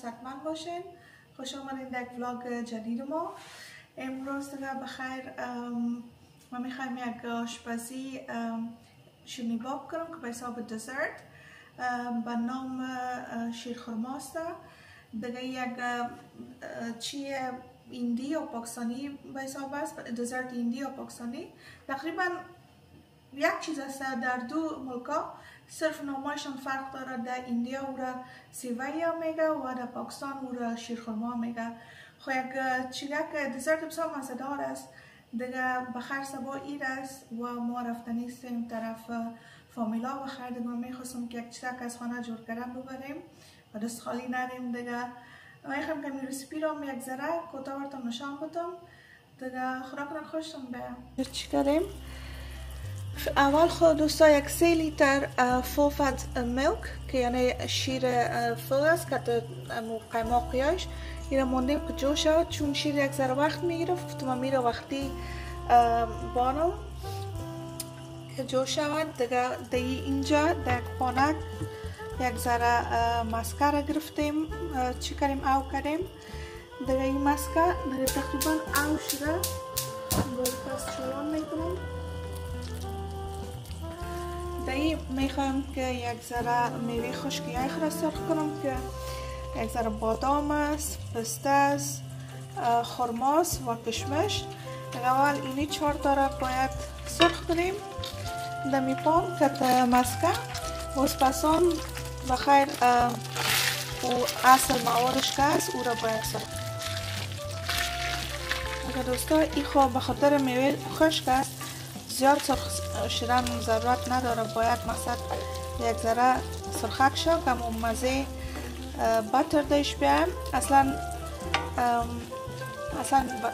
صحتمند باشین. خوش آمدین در یک ولاگ جدید ما. امروز دیگه بخیر ما میخوایم یک آشپزی شیرینی باب کنم که به حساب دزرت به نام شیرخرماست. دیگه یک چی ایندی یا پاکستانی به حساب است، دزرت ایندی یا پاکستانی. تقریبا یک چیز است در دو ملکا، صرف نامایشان فرق داره. در ایندیا او را سیویا میگه و در پاکستان او را شیرخرما میگه. خو یک چیزی که دزرت بسیار مزه‌دار است. دیگه بخیر سبا ایر است و ما رفتنی سیم طرف فامیلا و خیر دیگه میخواستم که یک چیزی که از خانه جور کردن ببریم و دست خالی ندیم. دیگه میخوام که می رسیپی را یک ذره کوتاه براتون نشان بدم. دیگه خدا کنه خوشتون بیام. چی کردیم؟ اول خود دوستا یک 3 لیتر فول فت میلک که یعنی شیر فول است که قیماقیاش ایره موندیم که جو شود، چون شیر یک ذره وقت میگرفت و میره وقتی بانم که جو شود. دیگه اینجا در پانک یک ذره مسکه را گرفتیم، چی کردیم او کردیم. دیگه این مسکه دیگه تقریبا او شده، باید پس چلان میکنم. دیگه میخوایم که یک ذره میوه خشکی یخ را سرخ کنم که یک ذره بادام است، پسته است، خرماست و کشمش. اول اینی 4 تا را باید سرخ کنیم دمی پان که مسکه و سپسان بخیر او اصل موادش که است او را باید سرخ. اگر دوستا این خواه بخاطر میوه خشک است زیاد سرخ شدن ضرورت نداره، باید مثلا یک ذره سرخک شد که مزه باتر داشت بیایم. اصلا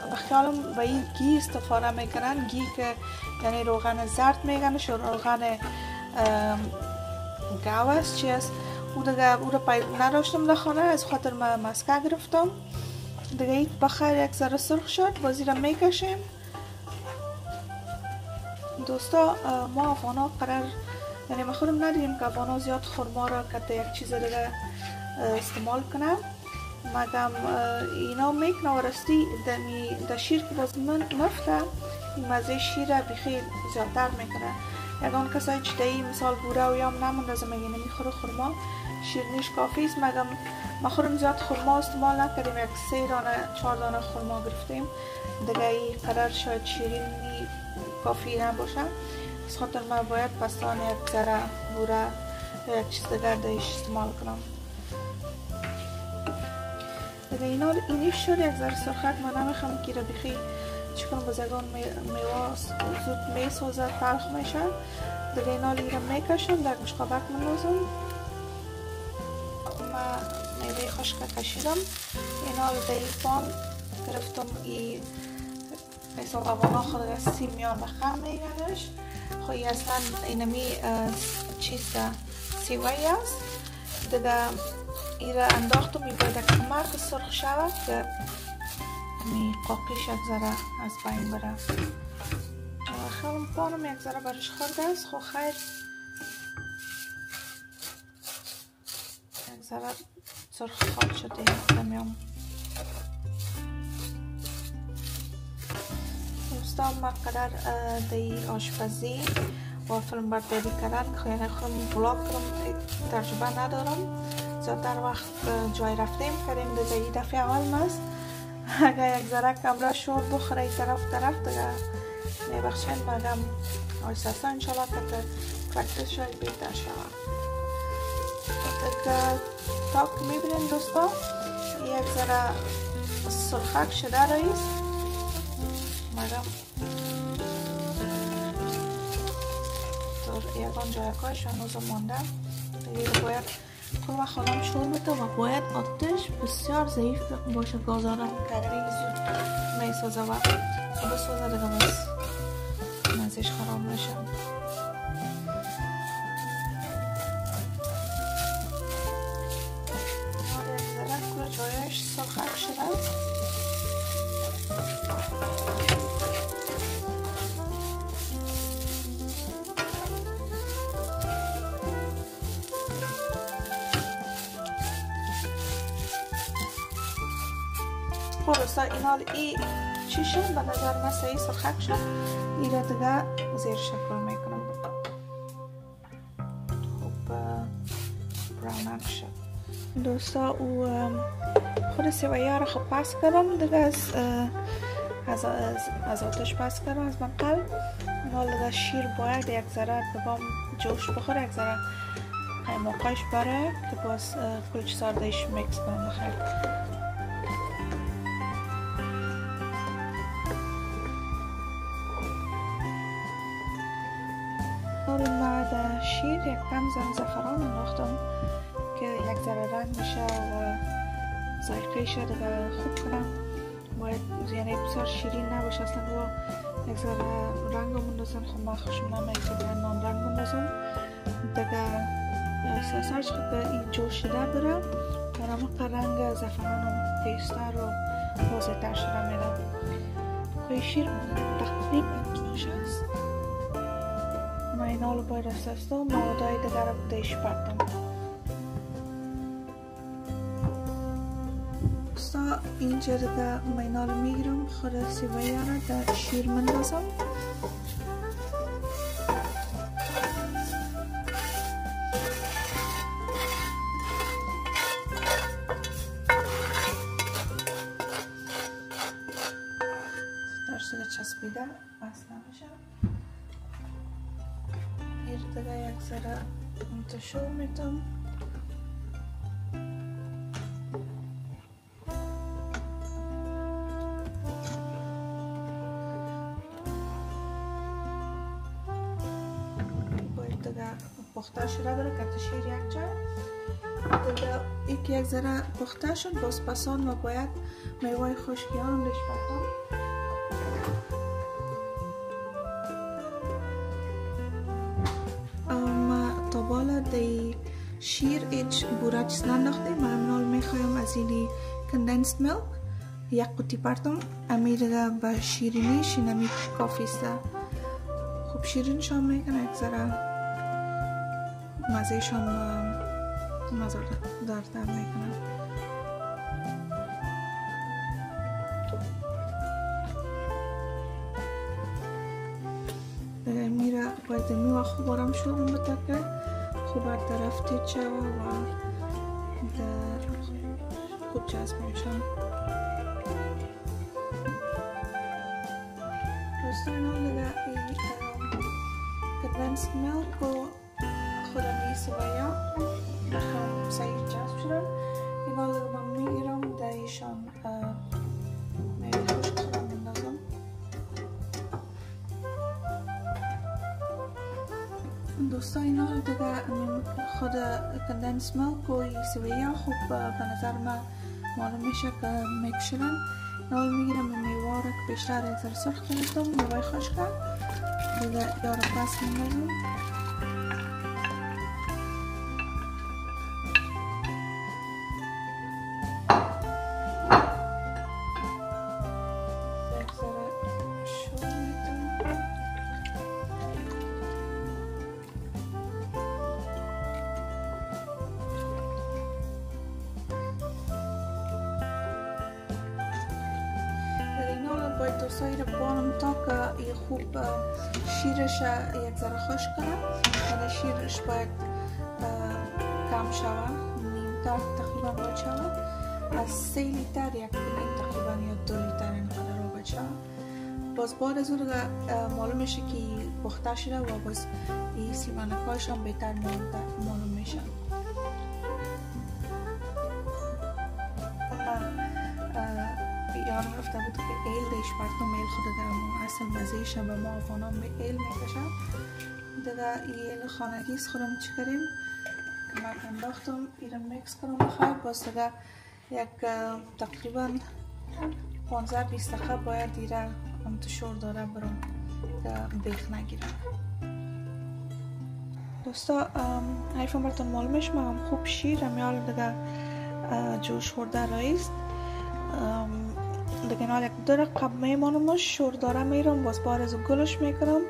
به خیالم به این گی استفاده میکنن، گی که یعنی روغن زرد میگنش و روغن گاو است چی است. او دیگه او را پیدا نداشتم در خانه، از خاطر من مسکه گرفتم. دیگه این بخیر یک ذره سرخ شد، بازی را میکشیم. دوستا ما افغانا قرار یعنی ما خودم ندیدیم که افغانا زیاد خرما را که یک چیز دیگه استعمال کنم، مگم اینا میکنه و راستی در شیر که باز مفته این مزه شیر را بخیر زیادتر میکنه. یکان کسایی چه دایی مثال بوره و یام نمونده از مگه نمیخوره خرما، شیرینیش کافی است. مگم ما خودم زیاد خرما استعمال نکردیم، یک 3 دانه 4 دانه خرما گرفتیم. دیگه این قرار شاید شیرینی کافی نباشه، از خاطر من باید پستان یک ذره بوره یا یک چیز دیگر دایش استعمال کنم. دیگه اینا اینیش شد یک ذره سرخک. من نمیخوام که را بخی چکن بزگان میوه زود میسازه تلخ میشه. دیگه اینا را میکشم در مشقابک منوزم. من میوه خشک کشیدم، اینا رو در پان گرفتم. ای حساب افغانا خود سیمیان و خم میگنش. خوی اصلا اینمی چیز سیوی است. دیگه ایره انداختم، ای باید کمر که سرخ شود که می قاقیش یک ذره از بین بره. خیلی پانم یک ذره برش خورده است، خو خیر یک ذره سرخ خورد شده نمیم. دوستان ما قدر دی آشپزی و فیلم برداری کردن که خودم بلاگ کنم تجربه ندارم، زیادتر وقت جای رفتیم کردیم. دیگه این دفعه اول است. اگر یک ذره کمره شور بخوره ای طرف دیگه میبخشین، مگم آیساسا انشالله که پرکتس شاید بهتر شود. دیگه تا که میبینین دوستا یک ذره سرخک شده رئیس، مگم در یکان جایکایش هنوز مانده. دیگه باید خود خودم شور بده و باید آتش بسیار ضعیف باشه، گازارم کردی زود میسازه و بسازه دیگه بس مزهش خراب میشه. یک ذره کل جایش سرخک شده. خلاص اینال ای چی شد؟ به نظر من سعی سرخک شد. این را دیگه زیر شکل میکنم. خوب براونک شد. دوستا او خود سویا را خوب پس کردم دیگه از آتش پس کردم از منقل. حالا دیگه شیر باید یک ذره دوام جوش بخوره، یک ذره قیماقش بره که باز کل چیزا رو دیش میکس کنم بخیر. حالا ما در شیر یک کم زعفران انداختم که یک ذره رنگ میشه و ذائقه‌اش دیگه خوب کنم. باید یعنی بسیار شیرین نباشه اصلا و یک ذره رنگ مندازم. خب من خوشم نمیاد که نان رنگ مندازم دیگه. سرش خوب که این جوشیده بره برای رنگ زعفرانم تیزتر و واضح‌تر شده میره. خب شیر تقریبا جوش است. من اینا رو باید اساس و موادای دیگر رو دیش پردم. اینجا دیگه من اینا رو میگیرم، خود سیویا رو در شیر مندازم. درسته چسبیده اصلا نمیشه. این دیگه یک ذره انتشار میدم. دیگه پخته شده بره که شیر یک جا دیگه یک ذره پخته شد. باز پسان ما باید میوه خشکی هم دیش پردم. ما تا بالا دی شیر ایچ بورا چیز ننداخته. من امنال میخوایم از اینی کندنسد میلک یک قطی پردم. امی دیگه به شیرینیش اینمی کافیسته. خوب شیرین شام میکنه، یک ذره مزهش هم مزه‌دارتر میکنه. میره باید میوه خوب آرام شروع بده که خوب بر طرف تیز شوه و خوب جذب میشن. دوستان دیگه کندنسد میلک و خودم سویا بخوام سعی جذب شدن. اینا رو با میگیرم دایشان میوه خشک خودم میندازم. دوستا اینا رو دیگه خود کندنسد میلک و سویا خوب به نظر من معلوم میشه که میکس شدن. اینا رو میگیرم میوه رو که بیشتر یک ذره سرخ کردم میوه خشک دیگه یا رو پس میندازم. باید دوستایی رو بانم تا که خوب شیرش یک ذره خشک کنم. یعنی شیرش باید کم شوه، نیم تر تقریبا باید شوه. از 3 لیتر یک نیم تقریبا یا 2 لیتر اینقدر رو باید شوه. باز بعد از اون معلوم میشه که پخته شده و باز این سیمانکایش هم بهتر معلوم میشه. یارم رفته بود که ایل دیش پرتم ایل خود دارم اصلا مزهش به ما افغانان به ایل میکشم. دیگه ایل خانگیز خودم چی کریم که من انداختم ایرم میکس کنم بخیر. باز دیگه یک تقریبا 15-20 دقیقه باید دیره انتشار داره برام که بیخ نگیره. دوستا حیفم براتون معلومش من خوب شیرم یال دیگه جوش خورده رایست دیگه. نال یک دور قب میمانمش شور داره میرم. باز بارز گلش میکنم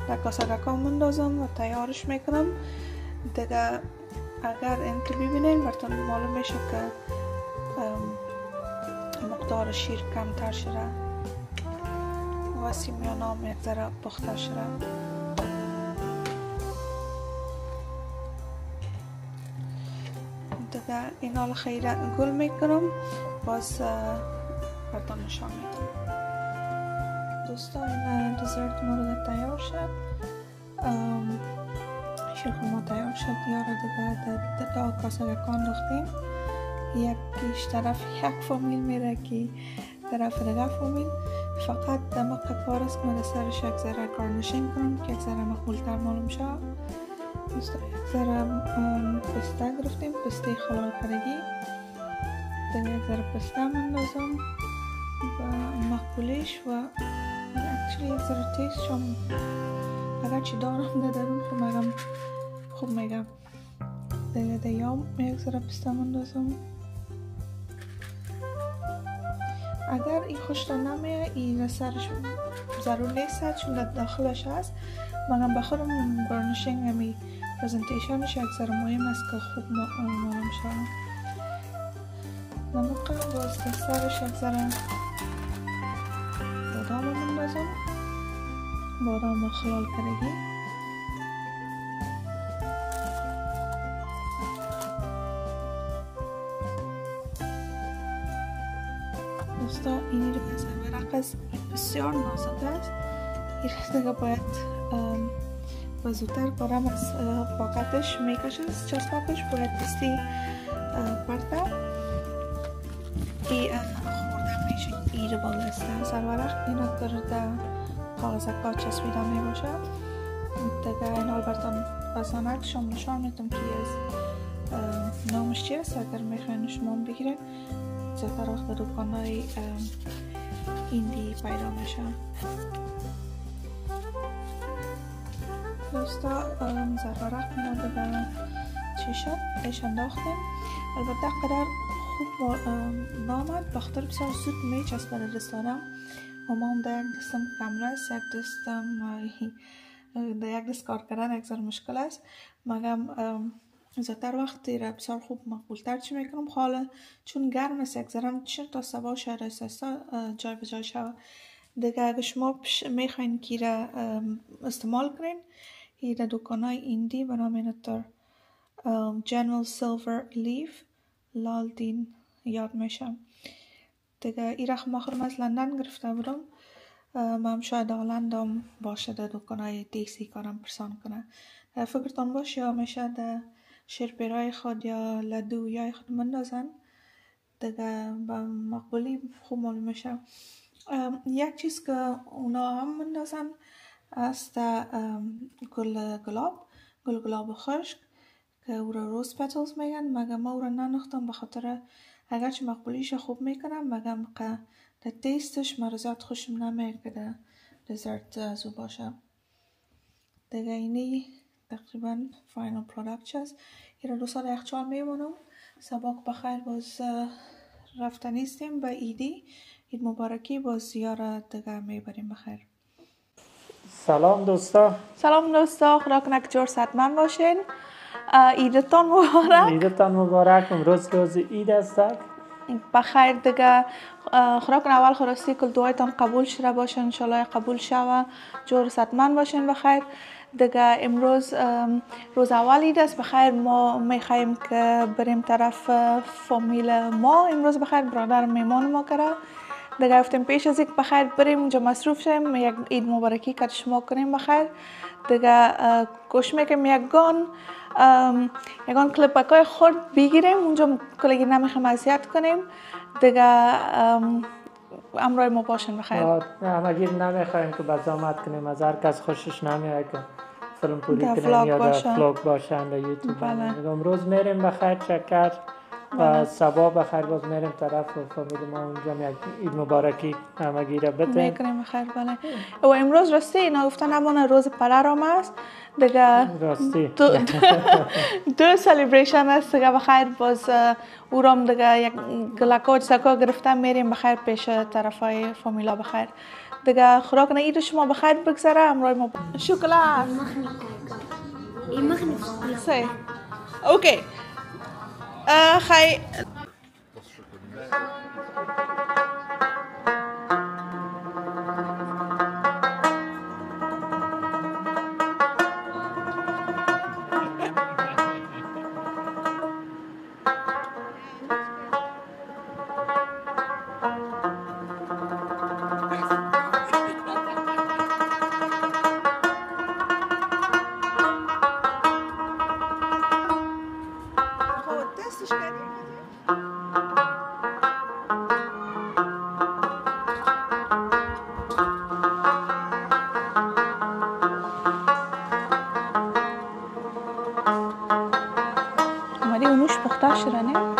در کاسه رکام مندازم و تیارش میکنم دیگه. اگر انتو ببینین براتون معلوم میشه که مقدار شیر کمتر شده و سیمیانام یک ذره پخته شده. دیگه اینا رو خیلی گل میکنم، باز براتون نشان میدم. دوستان این دزرت ما رو تیار شد، شیرخورما تیار شد. یاره دیگه تا کاسه یکان رختیم، یکیش طرف یک فامیل میره که طرف دیگه فامیل. فقط دماغ کار است که من سرش یک ذره گارنیشینگ کنم که یک ذره مقبولتر معلوم شد. دوستان یک ذره پسته گرفتیم، پسته خلال کردگی. دیگه یک ذره پسته مندازم و مقبولش و اکچولی یک ذره تیست شم اگرچه دارم ندارم خب میگم خوب میگم. دیگه دیام یک ذره پسته مندازم. اگر این خوشتان نمیه این سرش ضرور نیست چون داخلش هست. من بخورم گارنیشینگ همی پرزنتیشنش یک ذره مهم است که خوب معلوم شد. نمک باز سرش یک ذره بادام مندازم، بادام خلال کردگی. دوستا اینی رو ورق است بسیار نازک است. این دیگه باید و زودتر بارم از پاکتش میکشم، چسباکش باید دستی پرده ای خورده میشه. ای رو بالسته سرورق اینا کرده کاغذکا چسبیده میباشه. دیگه این البرتان بزانک شما نشان میدم که از نامش چی است. اگر میخواین شما بگیرین زیادتر وقت به دکانهای ایندی پیدا میشه. دوستا زرورق ما دیگه چی شد ایش انداختیم. البته قدر خوب نامد بخاطر بسیار زود میچسبه به دستانم و ما هم در یک دستم کمره است، یک دستم در یک دست کار کردن یک ذره مشکل است. مگم زیادتر وقتی را بسیار خوب مقبولتر چی میکنم. حالا چون گرم است یک ذره چند تا سبا شاید است جای به جای شود. دیگه اگه شما میخواین که را استعمال کنین این در دکانهای ایندی به نام اینتر جنرال سیلور لیف لالدین یاد میشم. دیگه این رخ ماخرم از لندن گرفته بودم. من شاید آلندم باشه در دکانهای دیسی کارم پرسان کنه. فکرتان باشه یا میشه در شیرپیرای خود یا لدویای خود مندازن. دیگه با مقبولی خوب معلوم میشه. یک چیز که اونا هم مندازن است گل گلاب خشک که او را روز پتلز میگن. مگم ما او را ننختم بخاطر اگرچه مقبولیش خوب میکنم مگم که در تیستش مرزات خوشم نمیاد که در دزرت از او باشه. دیگه اینی تقریبا فاینال پرودکت هست. این را 2 سال یخچال میمونم. سباک بخیر باز رفته نیستیم به ایدی. اید مبارکی باز زیاره دیگه میبریم بخیر. سلام دوستا. سلام دوستا، خدا کنه که جور صحتمند باشین. ایدتان مبارک. ایدتان مبارک. امروز روز اید است. بخیر دیگه. خدا کنه اول خراستی کل دعایتان قبول شده باشه انشالله قبول شوه. جور صحتمند باشین بخیر. دیگه امروز روز اول اید است بخیر. ما میخوایم که بریم طرف فامیل ما امروز بخیر. برادر میمان ما کرده دیگه گفتیم پیش از یک بخیر بریم اونجا مصروف شیم یک عید مبارکی که شما کنیم بخیر. دیگه کوشش میکنیم یگان کلیپکای خود بگیریم اونجا کلگی نمیخوایم اذیت کنیم. دیگه امروی ما باشن بخیر. همگی نمیخوایم که بزامت کنیم از هر کس خوشش نمیاد که فیلم پوری کنیم یا در فلوگ باشن در یوتیوب. امروز میریم بخیر چکر و صبح بخیر باز میریم طرف فامیل ما اونجا یک عید مبارکی همگی را بده میکنیم بخیر. بله و امروز راستی اینا گفتن همون روز پدرم است دیگه. راستی دو سلیبریشن است دیگه بخیر. باز او رام دیگه یک گلکاج سکا گرفتم میریم بخیر پیش طرفای فامیلا بخیر. دیگه خدا کنه عید شما بخیر بگذره. امروی ما شکلات سی اوکی خی موش پخته شده نه؟